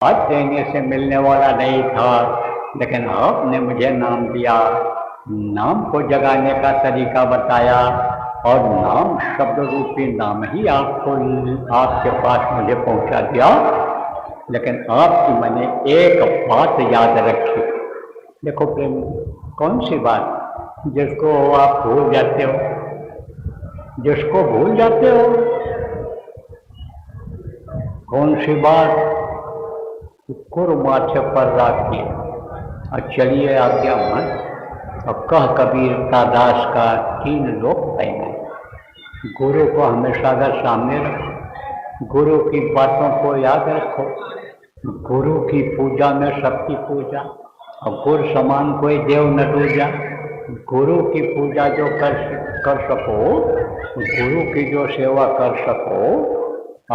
आज देने से मिलने वाला नहीं था, लेकिन आपने मुझे नाम दिया, नाम को जगाने का तरीका बताया और नाम शब्द रूपी नाम ही आपको आपके पास मुझे पहुंचा दिया। लेकिन आपकी मैंने एक बात याद रखी। देखो प्रेम, कौन सी बात जिसको आप भूल जाते हो, जिसको भूल जाते हो? कौन सी बात? कुर माथे पर राखिए और चलिए आज्ञा मन। और कह कबीर का दास का तीन लोक पाएंगे। गुरु को हमेशा अगर सामने रखो, गुरु की बातों को याद रखो, गुरु की पूजा में सबकी पूजा, और गुरु समान कोई देव न दूजा। गुरु की पूजा जो कर सको, गुरु की जो सेवा कर सको,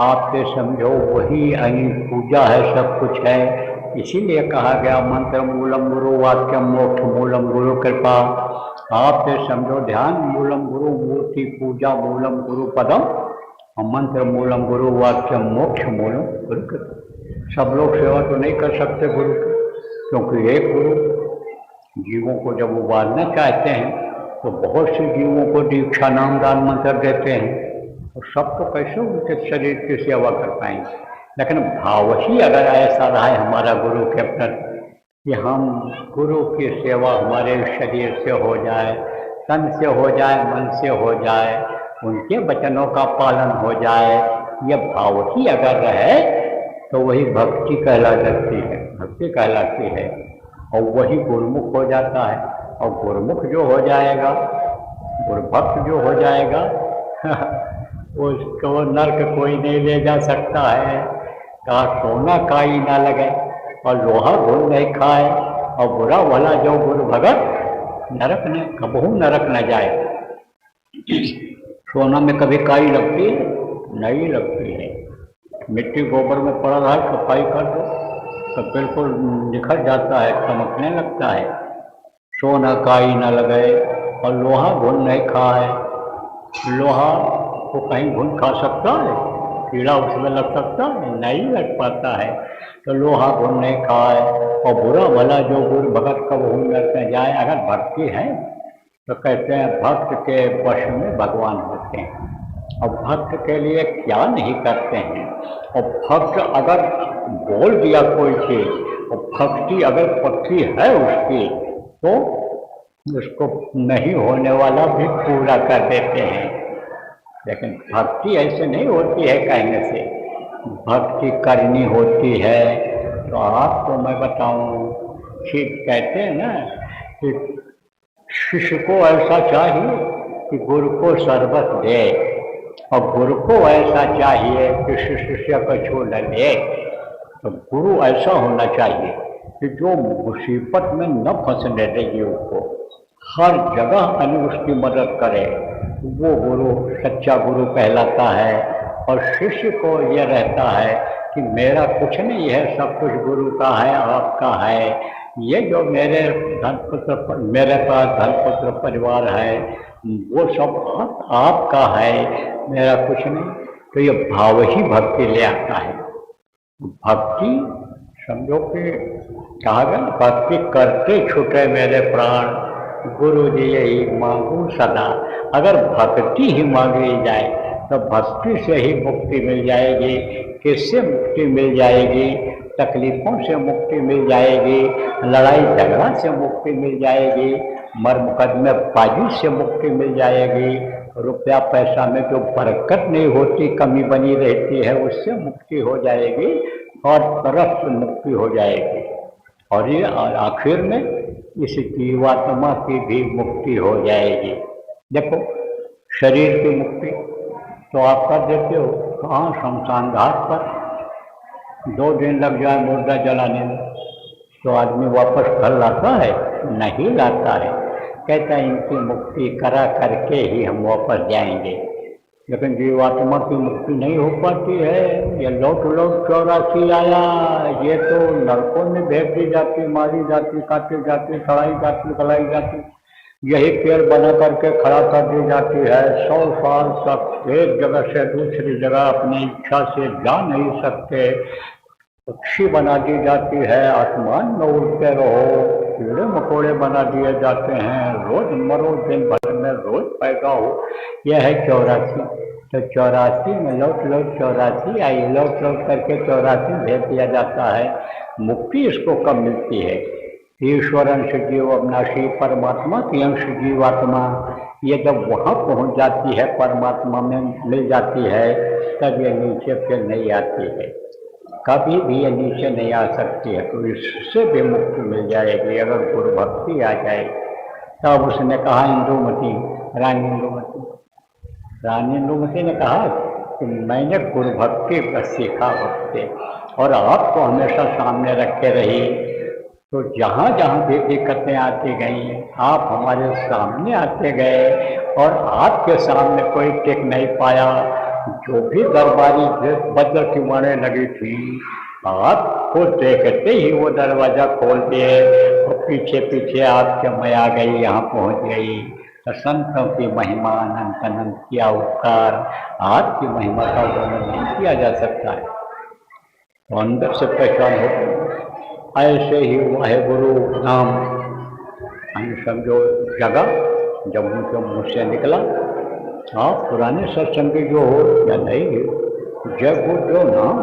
आप ये समझो वही अही पूजा है, सब कुछ है। इसीलिए कहा गया मंत्र मूलम गुरु वाक्यम मोक्ष मूलम गुरु कृपा। आप ये समझो ध्यान मूलम गुरु मूर्ति पूजा मूलम गुरु पदम, और मंत्र मूलम गुरु वाक्यम मोक्ष मूलम गुरु कृपा। सब लोग सेवा तो नहीं कर सकते गुरु की, क्योंकि एक गुरु जीवों को जब उबारना चाहते हैं तो बहुत से जीवों को दीक्षा नाम दान मंत्र देते हैं, और सब तो कैसे उनके शरीर की सेवा कर पाएंगे। लेकिन भाव ही अगर ऐसा रहा है हमारा गुरु के प्रति कि हम गुरु की सेवा हमारे शरीर से हो जाए, तन से हो जाए, मन से हो जाए, उनके वचनों का पालन हो जाए, यह भाव ही अगर रहे तो वही भक्ति कहला जाती है, भक्ति कहलाती है, और वही गुरुमुख हो जाता है। और गुरुमुख जो हो जाएगा, गुरुभक्त जो हो जाएगा उसको नर्क कोई नहीं ले जा सकता है। कहा सोना काई ना लगे और लोहा घुल नहीं खाए, और बुरा भला जो गुरु भगत नरक ने कबहू नरक न जाए। सोना में कभी काई लगती है? नहीं लगती है। मिट्टी गोबर में पड़ा रहा, सफाई कर दो तो बिल्कुल निखर जाता है, चमकने लगता है। सोना काई न लगे और लोहा घुल नहीं खाए। लोहा को कहीं घुन खा सकता है? कीड़ा उसमें लग सकता है? नहीं लग पाता है। तो लोहा घुन नहीं खाए, और बुरा भला जो गुरु भगत कब हो न जाए। अगर भक्ति है तो कहते हैं भक्त के वश में भगवान होते हैं, और भक्त के लिए क्या नहीं करते हैं। और भक्त अगर बोल दिया कोई चीज, और भक्ति अगर पक्की है उसकी, तो उसको नहीं होने वाला भी पूरा कर देते हैं। लेकिन भक्ति ऐसे नहीं होती है कहने से, भक्ति करनी होती है। तो आपको मैं बताऊं, ठीक कहते हैं ना कि शिष्य को ऐसा चाहिए कि गुरु को सर्वत दे, और गुरु को ऐसा चाहिए कि शिष्य को छू न ले। तो गुरु ऐसा होना चाहिए कि जो मुसीबत में न फंसने देगी, उसको हर जगह उसकी मदद करे, वो गुरु सच्चा गुरु कहलाता है। और शिष्य को यह रहता है कि मेरा कुछ नहीं है, सब कुछ गुरु का है, आपका है। ये जो मेरे धनपुत्र, मेरे पास धनपुत्र परिवार है, वो सब आपका है, मेरा कुछ नहीं। तो ये भाव ही भक्ति ले आता है। भक्ति समझो कि कहा गया, भक्ति करते छूटे मेरे प्राण, गुरु जी यही मांगू सदा। अगर भक्ति ही मांगी जाए तो भक्ति से ही मुक्ति मिल जाएगी। किससे मुक्ति मिल जाएगी? तकलीफों से मुक्ति मिल जाएगी, लड़ाई झगड़ा से मुक्ति मिल जाएगी, मर मुकदमे बाजी से मुक्ति मिल जाएगी, रुपया पैसा में जो बरकत नहीं होती, कमी बनी रहती है, उससे मुक्ति हो जाएगी, और तरफ से मुक्ति हो जाएगी। और ये आखिर में इस जीवात्मा की भी मुक्ति हो जाएगी। देखो, शरीर की मुक्ति तो आप कर देते हो कहाँ? शमशान घाट पर 2 दिन लग जाए मुर्दा जलाने में, तो आदमी वापस घर लाता है? नहीं लाता है। कहता है इनकी मुक्ति करा करके ही हम वापस जाएंगे। लेकिन जीवात्मा की मुक्ति नहीं हो पाती है। ये लौट लौट 84 आया, ये तो नरकों में भेज दी जाती, मारी जाती, काटी जाती, सड़ाई जाती, गलाई जाती, यही पेड़ बना करके खड़ा कर दी जाती है। 100 साल तक एक जगह से दूसरी जगह अपनी इच्छा से जा नहीं सकते। पक्षी बना दी जाती है, आसमान में उड़ते रहो, कीड़े मकोड़े बना दिए जाते हैं, रोज मरो दिन भर में रोज पैदा हो। यह है 84। तो 84 में लौट लौट 84 आई, लौट लौट करके 84 भेज दिया जाता है। मुक्ति इसको कब मिलती है? ईश्वर अंश जीव अविनाशी परमात्मा की अंश जीवात्मा, ये जब वहाँ पहुँच जाती है, परमात्मा में मिल जाती है, तब ये नीचे फिर नहीं आती है। कभी भी ये नीचे नहीं आ सकती है। तो इससे भी मुक्ति मिल जाएगी अगर गुरु भक्ति आ जाए। तब उसने कहा, इंदुमती, रानी इंदुमती, रानी इंदुमती ने कहा कि मैंने गुरु भक्ति पर सीखा भक्ति, और आपको हमेशा सामने रखे रही। तो जहाँ जहाँ भी दिक्कतें आती गई, आप हमारे सामने आते गए, और आपके सामने कोई टिक नहीं पाया। जो भी दरबारी बदल की मारने लगी थी, आपको देखते ही वो दरवाजा खोल दिए, और पीछे पीछे आपके मैं आ गई, यहाँ पहुँच गई। तो संतों की महिमा अनंत अनंत किया उपकार, आपकी महिमा का वर्णन नहीं किया जा सकता है। तो अंदर से पहचान होती। ऐसे ही वाहेगुरु नाम समझो जगह जब उनके मुँह से निकला। आप पुराने सत्संगी जो हो या नहीं हो, जय गुरु जो नाम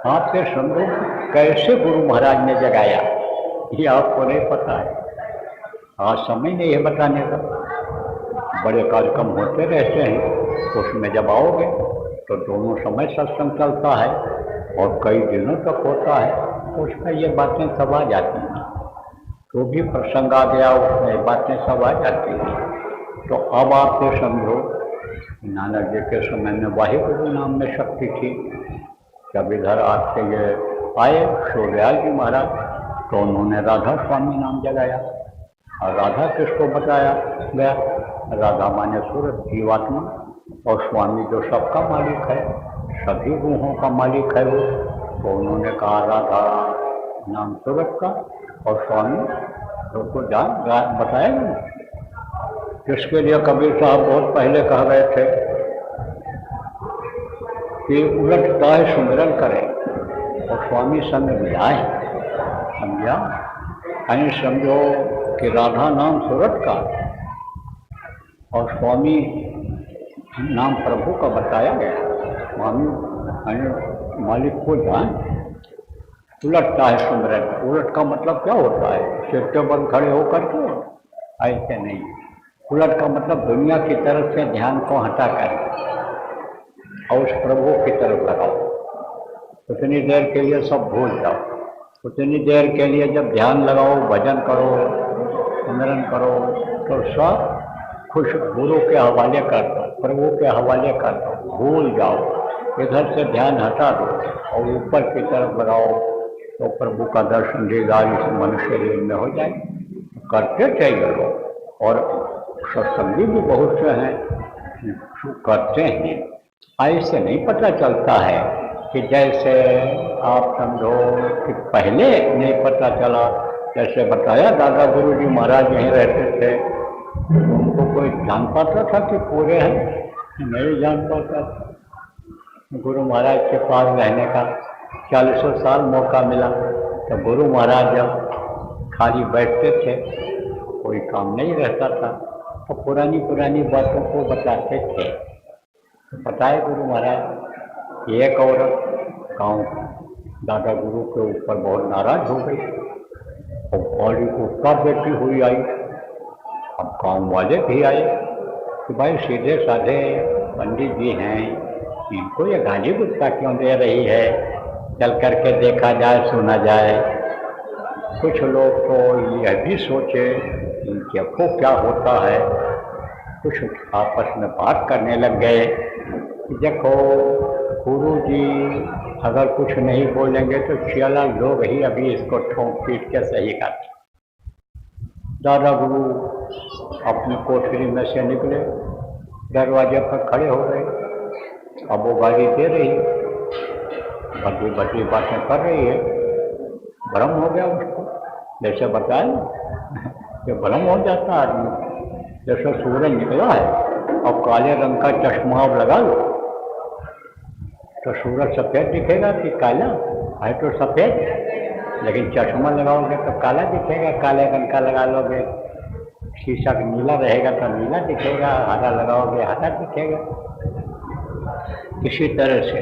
आपके समझो कैसे गुरु महाराज ने जगाया, ये आपको नहीं पता है। आज समय नहीं है बताने का। बड़े कार्यक्रम होते रहते हैं, उसमें जब आओगे तो दोनों समय सत्संग चलता है और कई दिनों तक होता है, उसमें ये बातें सब आ जाती हैं। तो भी प्रसंग आ गया, उसमें बातें सब आ जाती हैं। तो अब आप ये समझो, नानक जी के समय में वाहेगुरु नाम में शक्ति थी। जब इधर आपके ये आए सूर्याल जी महाराज, तो उन्होंने राधा स्वामी नाम जगाया। और राधा किसको बताया गया? राधा माने सूरत जीवात्मा, और स्वामी जो सबका मालिक है, सभी रूहों का मालिक है वो। तो उन्होंने कहा राधा नाम सूरत का, और स्वामी तो जान बताया ना, जिसके लिए कबीर साहब बहुत पहले कह गए थे कि उलटता है सुमिरन करें और स्वामी संग मिलाए। समझा? यानी समझो कि राधा नाम सूरत का और स्वामी नाम प्रभु का बताया गया। स्वामी मालिक को जान, उलटता है सुमिरन। उलट का मतलब क्या होता है? सिर के बल खड़े होकर के ऐसे नहीं। उलट का मतलब दुनिया की तरफ से ध्यान को हटा कर और उस प्रभु की तरफ लगाओ। उतनी देर के लिए सब भूल जाओ। उतनी देर के लिए जब ध्यान लगाओ, भजन करो, स्मरण करो, तो सब खुश गुरु के हवाले कर दो, प्रभु के हवाले कर दो, भूल जाओ। इधर से ध्यान हटा दो और ऊपर की तरफ लगाओ, तो प्रभु का दर्शन दीदार इस मनुष्य शरीर में हो जाए। करते चाहिए लोग, और सत्संगी भी बहुत से हैं करते हैं। ऐसे नहीं पता चलता है कि जैसे आप समझो कि पहले नहीं पता चला। जैसे बताया दादा गुरु जी महाराज यहीं रहते थे, उनको कोई जान पाता था कि पूरे हैं? नहीं जान पाता था। गुरु महाराज के पास रहने का 40 साल मौका मिला। तो गुरु महाराज जब खाली बैठते थे, कोई काम नहीं रहता था, तो पुरानी पुरानी बातों को बताते थे। तो बताए गुरु महाराज, एक औरत गाँव दादा गुरु के ऊपर बहुत नाराज हो गई और बॉडी को उत्तर देती हुई आई। अब गाँव वाले भी आए कि भाई सीधे साधे पंडित जी हैं, इनको ये गाली गुस्सा क्यों दे रही है, चल करके देखा जाए, सुना जाए। कुछ लोग तो यह भी सोचे कि आपको क्या होता है। कुछ आपस में बात करने लग गए कि देखो गुरु जी अगर कुछ नहीं बोलेंगे तो 6 लोग ही अभी इसको ठोंक पीट के सही करते। दादा गुरु अपनी कोठरी में से निकले, दरवाजे पर खड़े हो गए। अब वो गाली दे रही, बड़ी बड़ी बातें कर रही है। भ्रम हो गया उसको, जैसे बताया कि भ्रम हो जाता आदमी। जैसे सूरज निकला है और काले रंग का चश्मा आप लगा लो तो सूरज सफेद दिखेगा कि काला? है तो सफ़ेद, लेकिन चश्मा लगाओगे तो काला दिखेगा, काले रंग का लगा लोगे, शीशा नीला रहेगा तो नीला दिखेगा, हरा लगाओगे हरा दिखेगा। इसी तरह से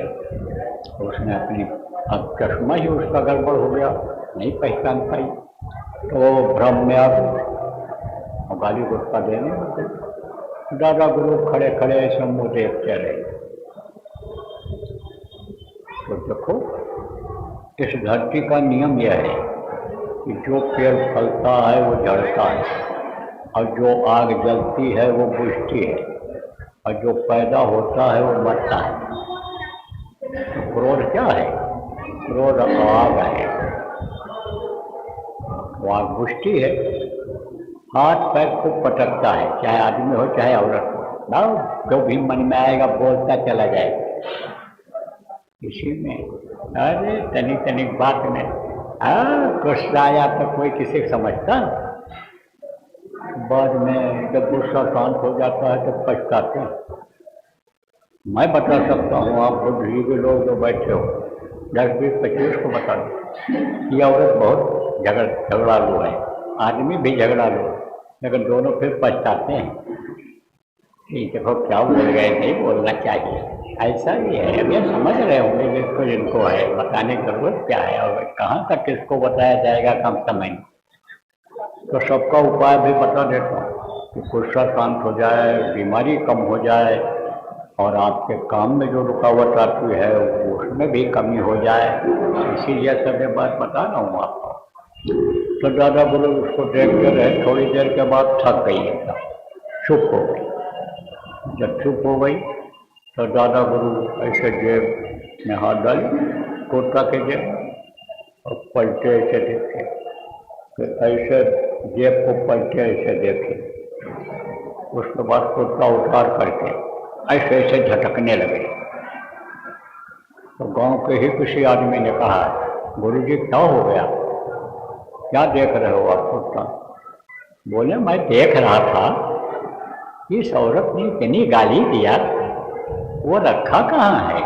उसने अपनी, अब चश्मा ही उसका गड़बड़ हो गया, नहीं पहचान पाई, तो वो भ्रम में अब गाली गुस्सा देने लगे। दादा गुरु खड़े खड़े ऐसे मुँह देखते रहे। तो देखो, इस धरती का नियम यह है कि जो पेड़ फलता है वो झड़ता है, और जो आग जलती है वो बुझती है, और जो पैदा होता है वो मरता है। तो क्रोध क्या है? क्रोध आग है, वो आग बुझती है, हाथ पैर खूब पटकता है, चाहे आदमी हो चाहे औरत हो, ना जो भी मन में आएगा बोलता चला जाएगा। इसी में अरे तनिक तनिक बात में गुस्सा आया तो कोई किसी को समझता, बाद में जब गुस्सा शांत हो जाता है तो पछताते हैं। मैं बता सकता हूँ, आप बुद्धि के लोग जो बैठे हो 10, 20, 25 को बता दो, ये औरत बहुत झगड़ालू है, आदमी भी झगड़ालू है, लेकिन दोनों फिर पछताते हैं। ठीक देखो क्या बोल गए, नहीं बोलना चाहिए, ऐसा ही है। अब ये समझ रहे होंगे जिसको जिनको है, बताने की जरूरत क्या है, और कहाँ तक किसको बताया जाएगा कम समय में। तो सबका उपाय भी बता देता हूँ कि गुस्सा शांत हो जाए, बीमारी कम हो जाए, और आपके काम में जो रुकावट आती है उसमें भी कमी हो जाए, इसीलिए सब ये बात बता रहा हूँ आपको। तो दादा गुरु उसको देखते रहे, थोड़ी देर के बाद थक गई, एकदम चुप हो गई। जब चुप हो गई तो दादा गुरु ऐसे जेब में हाथ डाले, कुर्ता के जेब, और पलटे ऐसे देखे, फिर ऐसे जेब को पलटे ऐसे देखे, उसके बाद कुर्ता उतार करके ऐसे ऐसे झटकने लगे। तो गांव के ही किसी आदमी ने कहा, गुरुजी क्या हो गया, क्या देख रहे हो आप कुर्ता? बोले मैं देख रहा था इस औरत ने इतनी गाली दिया, वो रखा कहाँ है?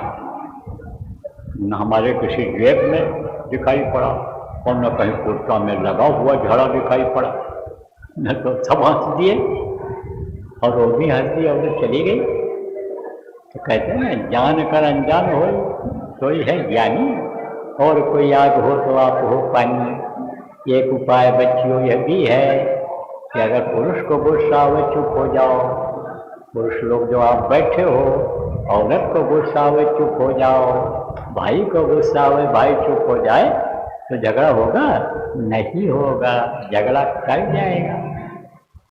न हमारे किसी जेब में दिखाई पड़ा, और न कहीं कुर्ता में लगा हुआ झड़ा दिखाई पड़ा, न तो सब हंस दिए, और वो भी हंसी और चली गई। तो कहते हैं ना, जान कर अनजान हो तो ही है ज्ञानी, और कोई आग हो तो आप हो पानी। एक उपाय बच्चियों यह भी है कि अगर पुरुष को गुस्सा आवे चुप हो जाओ, पुरुष लोग जो आप बैठे हो, औरत को गुस्सा आवे चुप हो जाओ, भाई को गुस्सा आवे भाई चुप हो जाए, तो झगड़ा होगा? नहीं होगा, झगड़ा टल जाएगा।